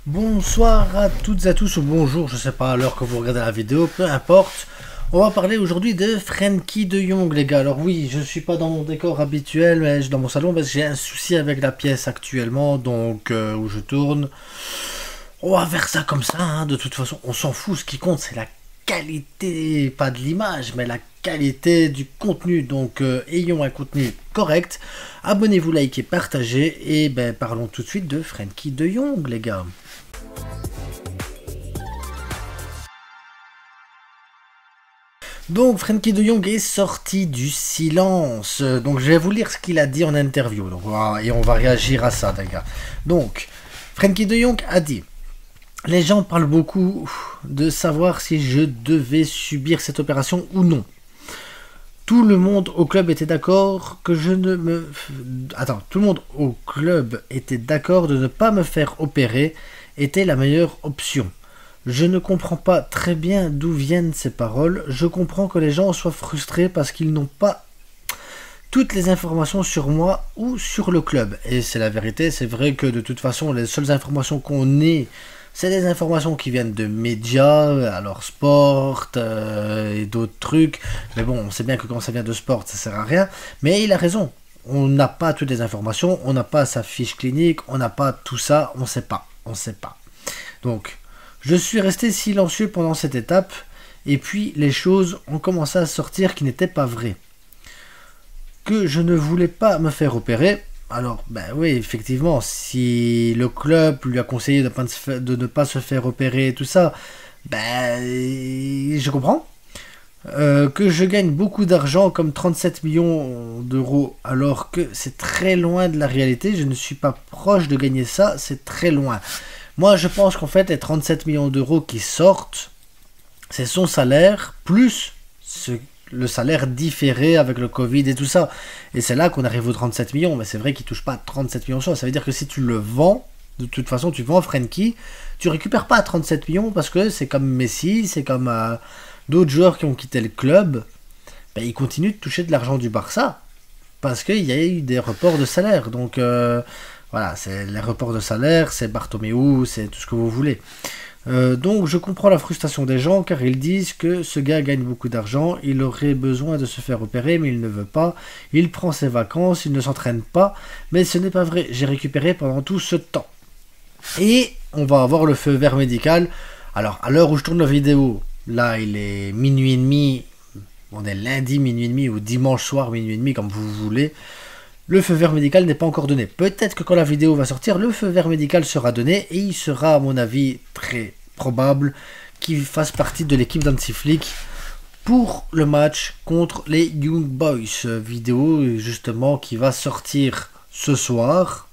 Bonsoir à toutes et à tous, ou bonjour, je sais pas à l'heure que vous regardez la vidéo, peu importe. On va parler aujourd'hui de Frenkie de Jong, les gars. Alors oui, je suis pas dans mon décor habituel, mais dans mon salon, parce que j'ai un souci avec la pièce actuellement, donc où je tourne. On va faire ça comme ça, hein. De toute façon, on s'en fout, ce qui compte c'est la qualité, pas de l'image, mais la qualité du contenu. Donc ayons un contenu correct. Abonnez-vous, likez, partagez, et ben parlons tout de suite de Frenkie de Jong, les gars. Donc Frenkie de Jong est sorti du silence. Donc je vais vous lire ce qu'il a dit en interview. Donc, et on va réagir à ça, les gars. Donc Frenkie de Jong a dit: les gens parlent beaucoup de savoir si je devais subir cette opération ou non. Tout le monde au club était d'accord que je ne me... Attends, tout le monde au club était d'accord de ne pas me faire opérer, était la meilleure option. Je ne comprends pas très bien d'où viennent ces paroles. Je comprends que les gens soient frustrés parce qu'ils n'ont pas toutes les informations sur moi ou sur le club. Et c'est la vérité, c'est vrai que de toute façon, les seules informations qu'on ait, c'est des informations qui viennent de médias, alors sport et d'autres trucs. Mais bon, on sait bien que quand ça vient de sport, ça sert à rien. Mais il a raison. On n'a pas toutes les informations, on n'a pas sa fiche clinique, on n'a pas tout ça, on sait pas. On sait pas. Donc, je suis resté silencieux pendant cette étape, et puis les choses ont commencé à sortir qui n'étaient pas vraies. Que je ne voulais pas me faire opérer. Alors, ben oui, effectivement, si le club lui a conseillé de ne pas se faire opérer et tout ça, ben, je comprends. Que je gagne beaucoup d'argent, comme 37 millions d'euros, alors que c'est très loin de la réalité. Je ne suis pas proche de gagner ça, c'est très loin. Moi, je pense qu'en fait, les 37 millions d'euros qui sortent, c'est son salaire, plus le salaire différé avec le Covid et tout ça. Et c'est là qu'on arrive aux 37 millions. Mais c'est vrai qu'il ne touche pas 37 millions sur. Ça veut dire que si tu le vends, de toute façon, tu vends Frenkie, tu récupères pas 37 millions parce que c'est comme Messi, c'est comme d'autres joueurs qui ont quitté le club. Ben, ils continuent de toucher de l'argent du Barça parce qu'il y a eu des reports de salaire. Donc... voilà, c'est les reports de salaire, c'est Bartomeu, c'est tout ce que vous voulez. Donc je comprends la frustration des gens car ils disent que ce gars gagne beaucoup d'argent, il aurait besoin de se faire opérer mais il ne veut pas, il prend ses vacances, il ne s'entraîne pas, mais ce n'est pas vrai, j'ai récupéré pendant tout ce temps. Et on va avoir le feu vert médical. Alors à l'heure où je tourne la vidéo, là il est minuit et demi, on est lundi minuit et demi ou dimanche soir minuit et demi comme vous voulez. Le feu vert médical n'est pas encore donné. Peut-être que quand la vidéo va sortir, le feu vert médical sera donné et il sera, à mon avis, très probable qu'il fasse partie de l'équipe d'Hansi Flick pour le match contre les Young Boys. Vidéo, justement, qui va sortir ce soir.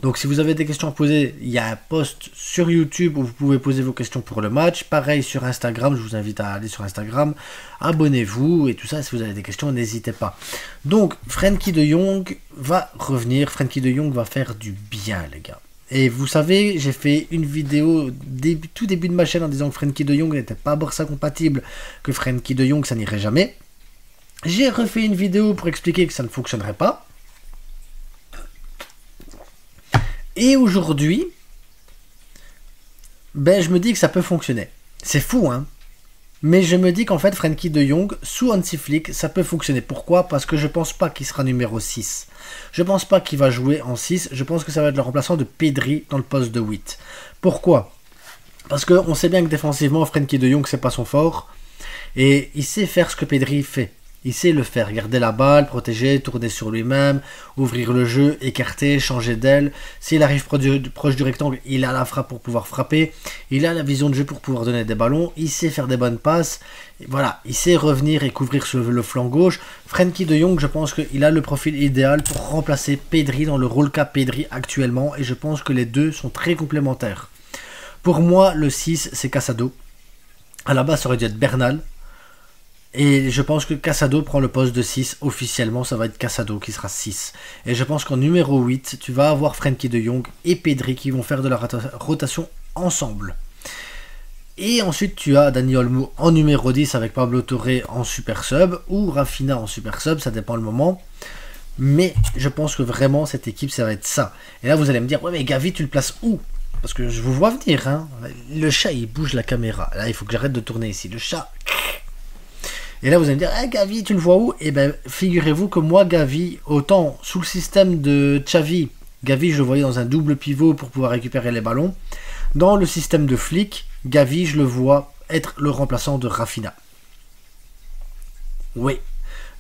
Donc si vous avez des questions à poser, il y a un post sur YouTube où vous pouvez poser vos questions pour le match. Pareil sur Instagram, je vous invite à aller sur Instagram. Abonnez-vous et tout ça, si vous avez des questions, n'hésitez pas. Donc Frenkie de Jong va revenir, Frenkie de Jong va faire du bien, les gars. Et vous savez, j'ai fait une vidéo tout début de ma chaîne en disant que Frenkie de Jong n'était pas Barça compatible, que Frenkie de Jong ça n'irait jamais. J'ai refait une vidéo pour expliquer que ça ne fonctionnerait pas. Et aujourd'hui, ben je me dis que ça peut fonctionner. C'est fou, hein. Mais je me dis qu'en fait, Frenkie de Jong, sous Hansi Flick, ça peut fonctionner. Pourquoi? Parce que je pense pas qu'il sera numéro 6. Je pense pas qu'il va jouer en 6. Je pense que ça va être le remplaçant de Pedri dans le poste de 8. Pourquoi? Parce qu'on sait bien que défensivement, Frenkie de Jong, c'est pas son fort. Et il sait faire ce que Pedri fait. Il sait le faire, garder la balle, protéger, tourner sur lui-même, ouvrir le jeu, écarter, changer d'aile. S'il arrive proche du rectangle, il a la frappe pour pouvoir frapper. Il a la vision de jeu pour pouvoir donner des ballons. Il sait faire des bonnes passes. Et voilà, il sait revenir et couvrir sur le flanc gauche. Frenkie de Jong, je pense qu'il a le profil idéal pour remplacer Pedri dans le rôle qu'a Pedri actuellement. Et je pense que les deux sont très complémentaires. Pour moi, le 6, c'est Casado. À la base, ça aurait dû être Bernal. Et je pense que Casado prend le poste de 6. Officiellement, ça va être Casado qui sera 6. Et je pense qu'en numéro 8, tu vas avoir Frenkie de Jong et Pedri qui vont faire de la rotation ensemble. Et ensuite, tu as Dani Olmo en numéro 10 avec Pablo Torre en super sub ou Rafinha en super sub, ça dépend le moment. Mais je pense que vraiment, cette équipe, ça va être ça. Et là, vous allez me dire, ouais, mais Gavi, tu le places où? parce que je vous vois venir, hein. Le chat, il bouge la caméra. Là, il faut que j'arrête de tourner ici. Le chat. Et là, vous allez me dire, ah, Gavi, tu le vois où? Eh bien, figurez-vous que moi, Gavi, autant sous le système de Xavi, Gavi, je le voyais dans un double pivot pour pouvoir récupérer les ballons. Dans le système de Flick, Gavi, je le vois être le remplaçant de Rafinha. Oui.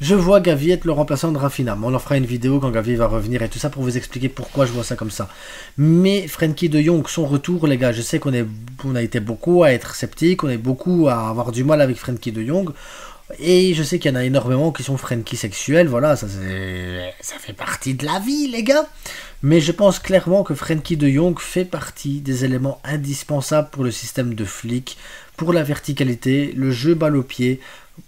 Je vois Gavi être le remplaçant de Rafinha. On en fera une vidéo quand Gavi va revenir et tout ça pour vous expliquer pourquoi je vois ça comme ça. Mais Frenkie de Jong, son retour, les gars, je sais qu'on a été beaucoup à être sceptiques, on est beaucoup à avoir du mal avec Frenkie de Jong. Et je sais qu'il y en a énormément qui sont Frenkie sexuels, voilà, ça fait partie de la vie, les gars. Mais je pense clairement que Frenkie de Jong fait partie des éléments indispensables pour le système de Flick, pour la verticalité, le jeu balle au pied,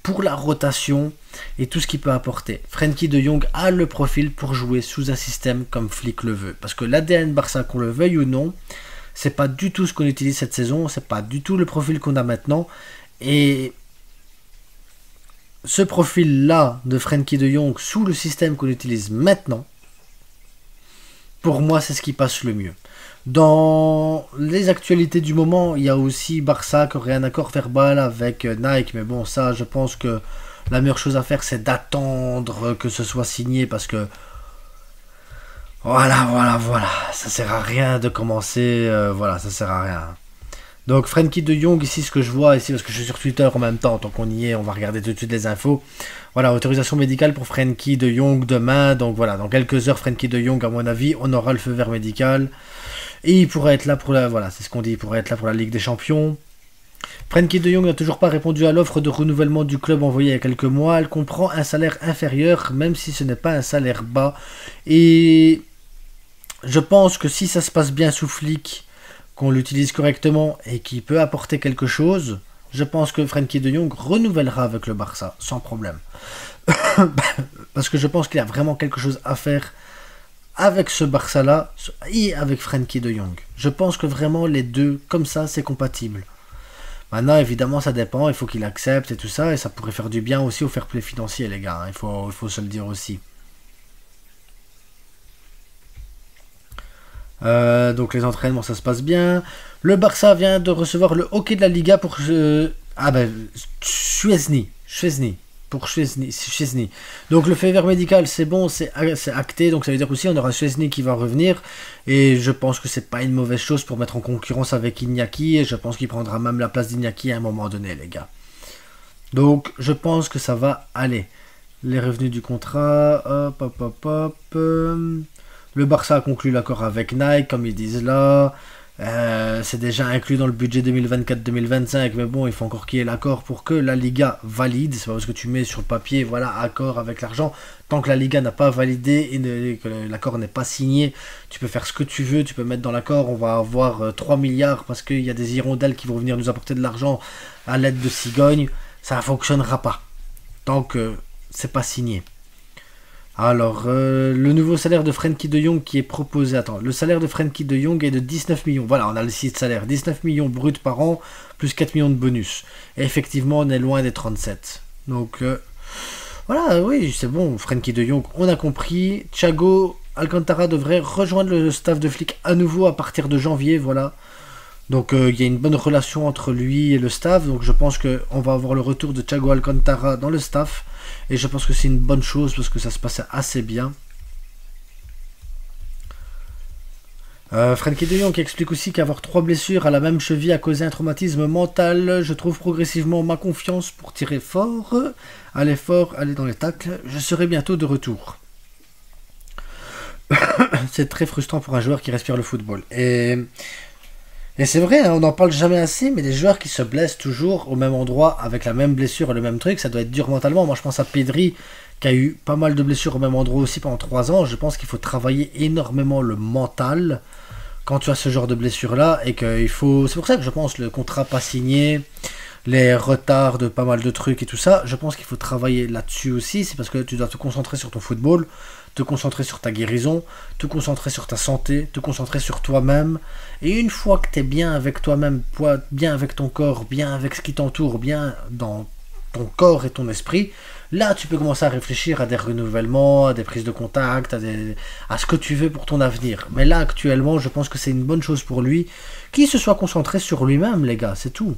pour la rotation et tout ce qu'il peut apporter. Frenkie de Jong a le profil pour jouer sous un système comme Flick le veut. Parce que l'ADN Barça, qu'on le veuille ou non, c'est pas du tout ce qu'on utilise cette saison, c'est pas du tout le profil qu'on a maintenant. Et ce profil-là de Frenkie de Jong sous le système qu'on utilise maintenant, pour moi, c'est ce qui passe le mieux. Dans les actualités du moment, il y a aussi Barça qui aurait un accord verbal avec Nike. Mais bon, ça, je pense que la meilleure chose à faire, c'est d'attendre que ce soit signé. Parce que, voilà. Ça sert à rien de commencer. Voilà, ça sert à rien. Donc, Frenkie de Jong, ici, ce que je vois, ici, parce que je suis sur Twitter en même temps, tant qu'on y est, on va regarder tout de suite les infos. Voilà, autorisation médicale pour Frenkie de Jong demain. Donc voilà, dans quelques heures, Frenkie de Jong, à mon avis, on aura le feu vert médical. Et il pourrait être là pour la... Voilà, c'est ce qu'on dit, il pourrait être là pour la Ligue des Champions. Frenkie de Jong n'a toujours pas répondu à l'offre de renouvellement du club envoyée il y a quelques mois. Elle comprend un salaire inférieur, même si ce n'est pas un salaire bas. Et je pense que si ça se passe bien sous Flick, qu'on l'utilise correctement et qu'il peut apporter quelque chose, je pense que Frenkie de Jong renouvellera avec le Barça, sans problème. Parce que je pense qu'il y a vraiment quelque chose à faire avec ce Barça-là et avec Frenkie de Jong. Je pense que vraiment les deux, comme ça, c'est compatible. Maintenant, évidemment, ça dépend, il faut qu'il accepte et tout ça, et ça pourrait faire du bien aussi au fair play financier, les gars, hein, il faut se le dire aussi. Donc les entraînements, ça se passe bien. Le Barça vient de recevoir le hockey de la Liga pour Szczesny. Pour Szczesny. Donc le fait vert médical, c'est bon, c'est acté. Donc ça veut dire aussi on aura Szczesny qui va revenir. Et je pense que c'est pas une mauvaise chose pour mettre en concurrence avec Iñaki. Et je pense qu'il prendra même la place d'Iñaki à un moment donné, les gars. Donc je pense que ça va aller. Les revenus du contrat, le Barça a conclu l'accord avec Nike, comme ils disent là. C'est déjà inclus dans le budget 2024-2025, mais bon, il faut encore qu'il y ait l'accord pour que la Liga valide. C'est pas parce que tu mets sur le papier, voilà, accord avec l'argent. Tant que la Liga n'a pas validé et que l'accord n'est pas signé, tu peux faire ce que tu veux. Tu peux mettre dans l'accord, on va avoir 3 milliards parce qu'il y a des hirondelles qui vont venir nous apporter de l'argent à l'aide de cigognes. Ça ne fonctionnera pas tant que c'est pas signé. Alors, le nouveau salaire de Frenkie de Jong qui est proposé. Attends, le salaire de Frenkie de Jong est de 19 millions. Voilà, on a le site salaire. 19 millions bruts par an, plus 4 millions de bonus. Et effectivement, on est loin des 37. Donc, voilà, oui, c'est bon. Frenkie de Jong, on a compris. Thiago Alcantara devrait rejoindre le staff de Flick à nouveau à partir de janvier, voilà. Donc, il y a une bonne relation entre lui et le staff. Donc, je pense qu'on va avoir le retour de Thiago Alcantara dans le staff. Et je pense que c'est une bonne chose parce que ça se passait assez bien. Frenkie de Jong qui explique aussi qu'avoir 3 blessures à la même cheville a causé un traumatisme mental. Je trouve progressivement ma confiance pour tirer fort. Aller fort, aller dans les tacles. Je serai bientôt de retour. C'est très frustrant pour un joueur qui respire le football. Et c'est vrai, hein, on n'en parle jamais assez, mais les joueurs qui se blessent toujours au même endroit, avec la même blessure et le même truc, ça doit être dur mentalement. Moi, je pense à Pedri, qui a eu pas mal de blessures au même endroit aussi pendant 3 ans. Je pense qu'il faut travailler énormément le mental quand tu as ce genre de blessure-là, et qu'il faut... C'est pour ça que je pense le contrat pas signé, les retards de pas mal de trucs et tout ça, je pense qu'il faut travailler là-dessus aussi. C'est parce que tu dois te concentrer sur ton football, te concentrer sur ta guérison, te concentrer sur ta santé, te concentrer sur toi-même. Et une fois que tu es bien avec toi-même, bien avec ton corps, bien avec ce qui t'entoure, bien dans ton corps et ton esprit, Là, tu peux commencer à réfléchir à des renouvellements, à des prises de contact, à ce que tu veux pour ton avenir. Mais là, actuellement, je pense que c'est une bonne chose pour lui qu'il se soit concentré sur lui-même, les gars, c'est tout.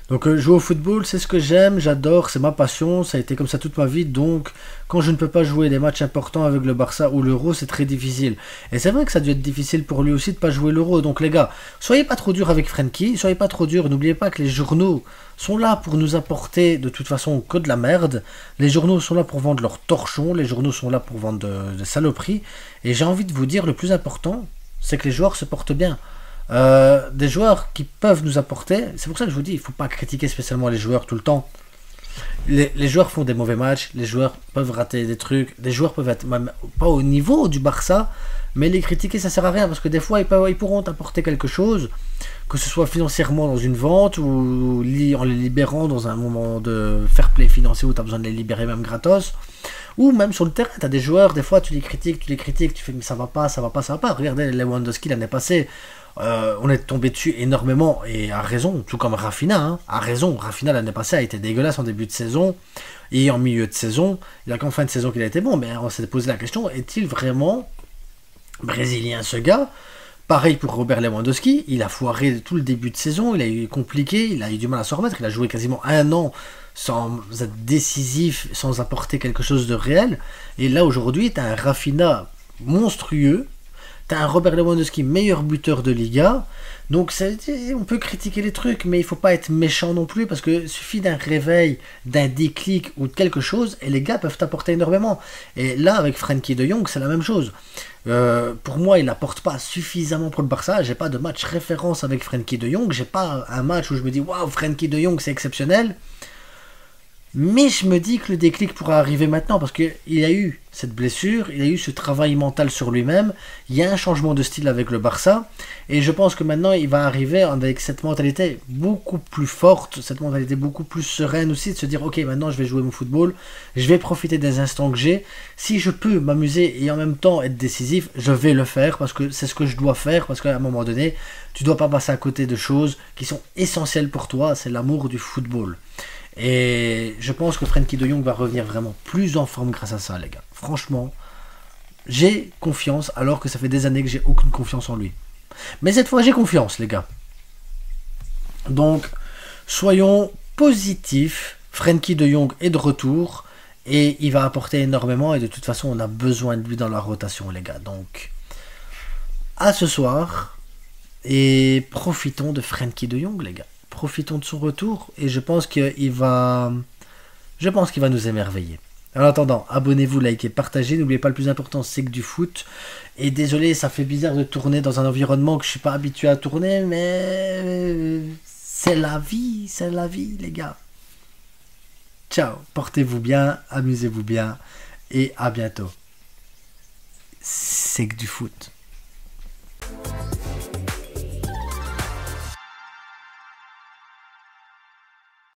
Donc jouer au football, c'est ce que j'aime, j'adore, c'est ma passion, ça a été comme ça toute ma vie, donc quand je ne peux pas jouer des matchs importants avec le Barça ou l'Euro, c'est très difficile. Et c'est vrai que ça a dû être difficile pour lui aussi de pas jouer l'Euro, donc les gars, soyez pas trop durs avec Frenkie, soyez pas trop durs, n'oubliez pas que les journaux sont là pour nous apporter de toute façon que de la merde, les journaux sont là pour vendre leurs torchons, les journaux sont là pour vendre de saloperies, et j'ai envie de vous dire, le plus important, c'est que les joueurs se portent bien. Des joueurs qui peuvent nous apporter, c'est pour ça que je vous dis, il ne faut pas critiquer spécialement les joueurs tout le temps. Les joueurs font des mauvais matchs, les joueurs peuvent rater des trucs, les joueurs peuvent être même pas au niveau du Barça, mais les critiquer ça sert à rien parce que des fois ils pourront apporter quelque chose, que ce soit financièrement dans une vente ou en les libérant dans un moment de fair play financier où tu as besoin de les libérer même gratos. Ou même sur le terrain, tu as des joueurs, des fois tu les critiques, tu fais mais ça va pas, ça va pas, ça va pas. Regardez Lewandowski l'année passée, on est tombé dessus énormément et à raison, tout comme Rafinha, hein, à raison. Rafinha l'année passée a été dégueulasse en début de saison et en milieu de saison. Il n'y a qu'en fin de saison qu'il a été bon, mais on s'est posé la question, est-il vraiment brésilien ce gars? Pareil pour Robert Lewandowski, il a foiré tout le début de saison, il a eu compliqué, il a eu du mal à se remettre, il a joué quasiment un an sans être décisif, sans apporter quelque chose de réel. Et là aujourd'hui, tu as un Rafinha monstrueux, tu as un Robert Lewandowski meilleur buteur de Liga. Donc on peut critiquer les trucs, mais il faut pas être méchant non plus, parce que suffit d'un réveil, d'un déclic ou de quelque chose, et les gars peuvent apporter énormément. Et là, avec Frenkie de Jong, c'est la même chose. Pour moi, il n'apporte pas suffisamment pour le Barça. J'ai pas de match référence avec Frenkie de Jong. J'ai pas un match où je me dis waouh, Frenkie de Jong, c'est exceptionnel. Mais je me dis que le déclic pourra arriver maintenant parce qu'il a eu cette blessure, il a eu ce travail mental sur lui-même, il y a un changement de style avec le Barça et je pense que maintenant il va arriver avec cette mentalité beaucoup plus forte, cette mentalité beaucoup plus sereine aussi de se dire ok, maintenant je vais jouer mon football, je vais profiter des instants que j'ai, si je peux m'amuser et en même temps être décisif, je vais le faire parce que c'est ce que je dois faire, parce qu'à un moment donné tu dois pas passer à côté de choses qui sont essentielles pour toi, c'est l'amour du football. Et je pense que Frenkie de Jong va revenir vraiment plus en forme grâce à ça, les gars. Franchement, j'ai confiance alors que ça fait des années que j'ai aucune confiance en lui. Mais cette fois, j'ai confiance, les gars. Donc, soyons positifs. Frenkie de Jong est de retour et il va apporter énormément. Et de toute façon, on a besoin de lui dans la rotation, les gars. Donc, à ce soir et profitons de Frenkie de Jong, les gars. Profitons de son retour et je pense qu'il va nous émerveiller. En attendant, abonnez-vous, likez, partagez. N'oubliez pas, le plus important, c'est que du foot. Et désolé, ça fait bizarre de tourner dans un environnement que je suis pas habitué à tourner, mais c'est la vie, les gars. Ciao, portez-vous bien, amusez-vous bien et à bientôt. C'est que du foot.